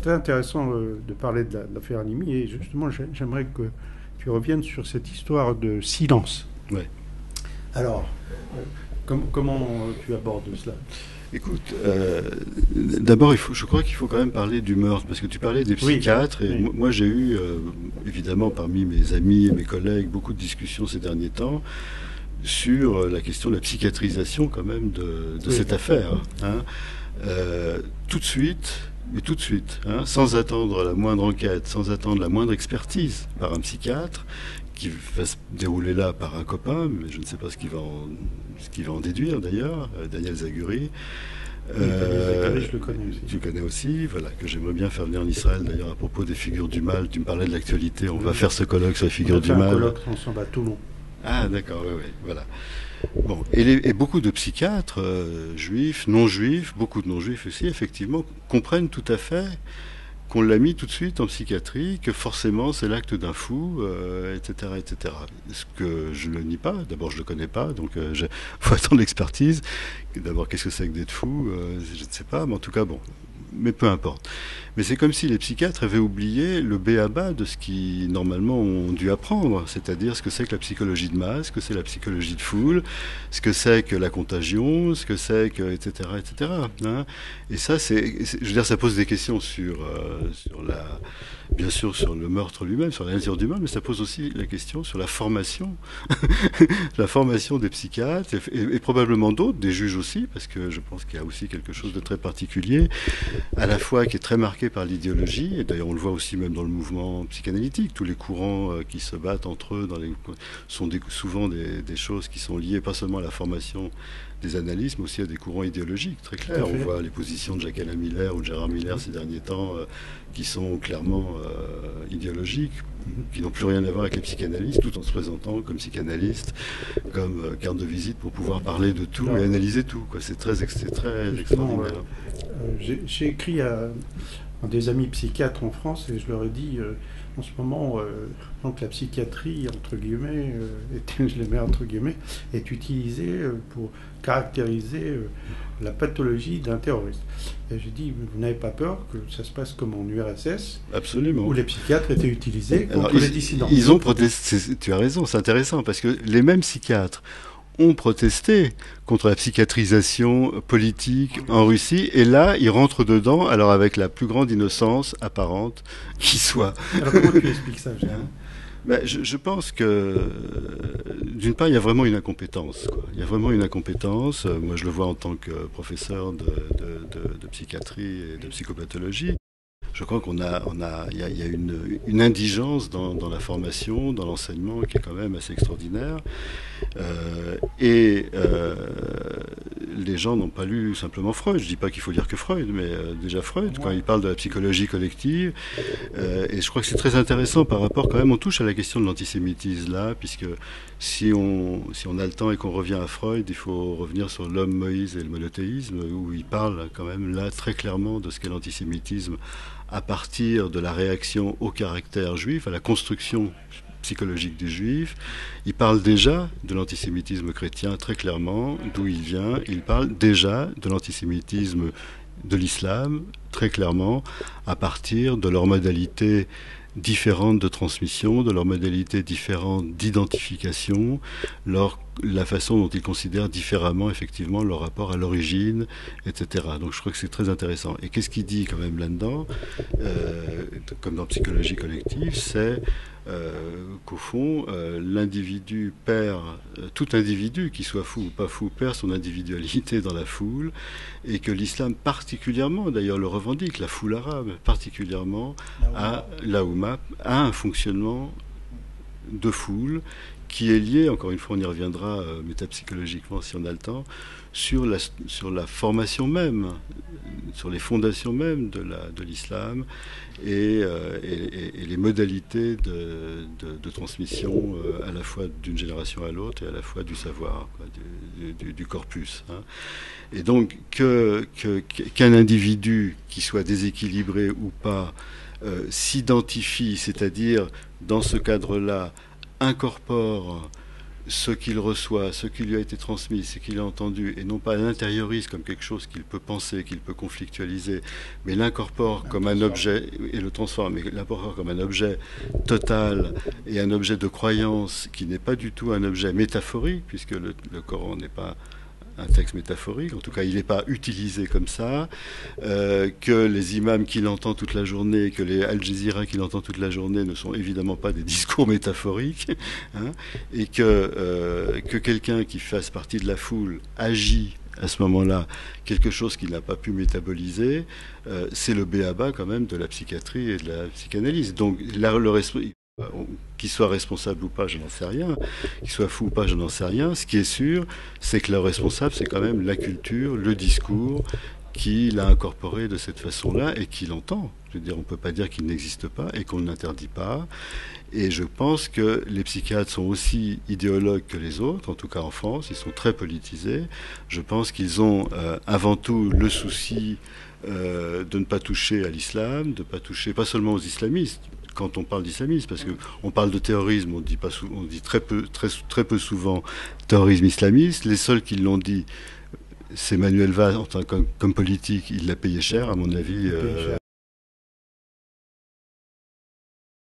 très intéressant de parler de l'affaire Halimi, et justement, j'aimerais que tu reviennes sur cette histoire de silence. Ouais. Alors, comment tu abordes cela? Écoute, d'abord, je crois qu'il faut quand même parler du meurtre, parce que tu parlais des psychiatres, et oui. moi j'ai eu, évidemment, parmi mes amis et mes collègues, beaucoup de discussions ces derniers temps sur la question de la psychiatrisation quand même de cette affaire. Hein. Tout de suite, hein, sans attendre la moindre enquête, sans attendre la moindre expertise par un psychiatre, qui va se dérouler là par un copain, mais je ne sais pas ce qu'il va en déduire d'ailleurs, Daniel Zaguri. Zaguri, je le connais aussi. Tu connais aussi, voilà, que j'aimerais bien faire venir en Israël d'ailleurs à propos des figures du mal. Tu me parlais de l'actualité, on va faire ce colloque sur les figures du mal. On va faire un colloque ensemble à Toulon. Ah d'accord, oui, voilà. Bon, et beaucoup de psychiatres, juifs, non-juifs, beaucoup de non-juifs aussi, effectivement, comprennent tout à fait qu'on l'a mis tout de suite en psychiatrie, que forcément c'est l'acte d'un fou, etc., etc. Ce que je ne nie pas, d'abord je ne le connais pas, donc il faut attendre l'expertise. D'abord, qu'est-ce que c'est que d'être fou, je ne sais pas, mais en tout cas, bon, mais peu importe. Mais c'est comme si les psychiatres avaient oublié le b.a.-ba de ce qu'ils normalement ont dû apprendre, c'est-à-dire ce que c'est que la psychologie de masse, ce que c'est la psychologie de foule, ce que c'est que la contagion, ce que c'est que, etc., etc. Hein. Et ça, je veux dire, ça pose des questions sur bien sûr sur le meurtre lui-même, sur la nature du mal, mais ça pose aussi la question sur la formation, la formation des psychiatres et probablement d'autres, des juges aussi, parce que je pense qu'il y a aussi quelque chose de très particulier, à la fois qui est très marqué par l'idéologie, et d'ailleurs on le voit aussi même dans le mouvement psychanalytique, tous les courants qui se battent entre eux sont souvent des choses qui sont liées pas seulement à la formation des analystes, mais aussi à des courants idéologiques très clairs. On voit les positions de Jacques-Alain Miller ou de Gérard Miller ces derniers temps qui sont clairement idéologiques, qui n'ont plus rien à voir avec les psychanalystes, tout en se présentant comme psychanalyste, comme carte de visite pour pouvoir parler de tout et analyser tout. C'est très extraordinaire. J'ai écrit à des amis psychiatres en France et je leur ai dit en ce moment donc la psychiatrie entre guillemets je les mets entre guillemets est utilisée pour caractériser la pathologie d'un terroriste. Et j'ai dit vous n'avez pas peur que ça se passe comme en URSS? Absolument. Où les psychiatres étaient utilisés contre les dissidents. Ils ont protesté, tu as raison, c'est intéressant parce que les mêmes psychiatres ont protesté contre la psychiatrisation politique en Russie, et là, ils rentrent dedans, alors avec la plus grande innocence apparente qui soit. Alors comment tu expliques ça, je pense que, d'une part, il y a vraiment une incompétence. Il y a vraiment une incompétence. Moi, je le vois en tant que professeur de psychiatrie et de psychopathologie. Je crois qu'il y a une indigence dans la formation, dans l'enseignement, qui est quand même assez extraordinaire. Les gens n'ont pas lu simplement Freud. Je ne dis pas qu'il faut lire que Freud, mais déjà Freud, quand il parle de la psychologie collective. Et je crois que c'est très intéressant par rapport, quand même, on touche à la question de l'antisémitisme là, puisque si on a le temps et qu'on revient à Freud, il faut revenir sur l'homme Moïse et le monothéisme, où il parle quand même là très clairement de ce qu'est l'antisémitisme à partir de la réaction au caractère juif, à la construction psychologique des juifs. Il parle déjà de l'antisémitisme chrétien très clairement, d'où il vient. Il parle déjà de l'antisémitisme de l'islam très clairement, à partir de leurs modalités différentes de transmission, de leurs modalités différentes d'identification, la façon dont ils considèrent différemment effectivement leur rapport à l'origine, etc. Donc je crois que c'est très intéressant. Et qu'est-ce qu'il dit quand même là-dedans, comme dans Psychologie collective, c'est qu'au fond, l'individu perd, tout individu, qu'il soit fou ou pas fou, perd son individualité dans la foule, et que l'islam particulièrement, d'ailleurs le revendique, la foule arabe particulièrement, la Oumma, a un fonctionnement de foule qui est lié, encore une fois on y reviendra métapsychologiquement si on a le temps, sur la formation même, sur les fondations même de l'islam et les modalités de transmission à la fois d'une génération à l'autre et à la fois du savoir, du corpus. Hein. Et donc qu'un individu qui soit déséquilibré ou pas s'identifie, c'est-à-dire dans ce cadre-là incorpore ce qu'il reçoit, ce qui lui a été transmis, ce qu'il a entendu, et non pas l'intériorise comme quelque chose qu'il peut penser, qu'il peut conflictualiser, mais l'incorpore comme un objet, et le transforme, mais l'incorpore comme un objet total et un objet de croyance qui n'est pas du tout un objet métaphorique, puisque le Coran n'est pas un texte métaphorique, en tout cas il n'est pas utilisé comme ça, que les imams qu'il entend toute la journée, que les Al Jazeera qu'il entend toute la journée ne sont évidemment pas des discours métaphoriques, hein, et que quelqu'un qui fasse partie de la foule agit à ce moment-là quelque chose qu'il n'a pas pu métaboliser, c'est le b.a.-ba quand même de la psychiatrie et de la psychanalyse. Donc là, qu'il soit responsable ou pas, je n'en sais rien. Qu'il soit fou ou pas, je n'en sais rien. Ce qui est sûr, c'est que le responsable, c'est quand même la culture, le discours, qu'il a incorporé de cette façon-là et qu'il entend. Je veux dire, on ne peut pas dire qu'il n'existe pas et qu'on ne l'interdit pas. Et je pense que les psychiatres sont aussi idéologues que les autres, en tout cas en France, ils sont très politisés. Je pense qu'ils ont avant tout le souci de ne pas toucher à l'islam, de ne pas toucher pas seulement aux islamistes, quand on parle d'islamisme, parce qu'on parle de terrorisme, on dit, on dit très peu souvent terrorisme islamiste. Les seuls qui l'ont dit, c'est Manuel Valls, comme politique, il l'a payé cher, à mon avis.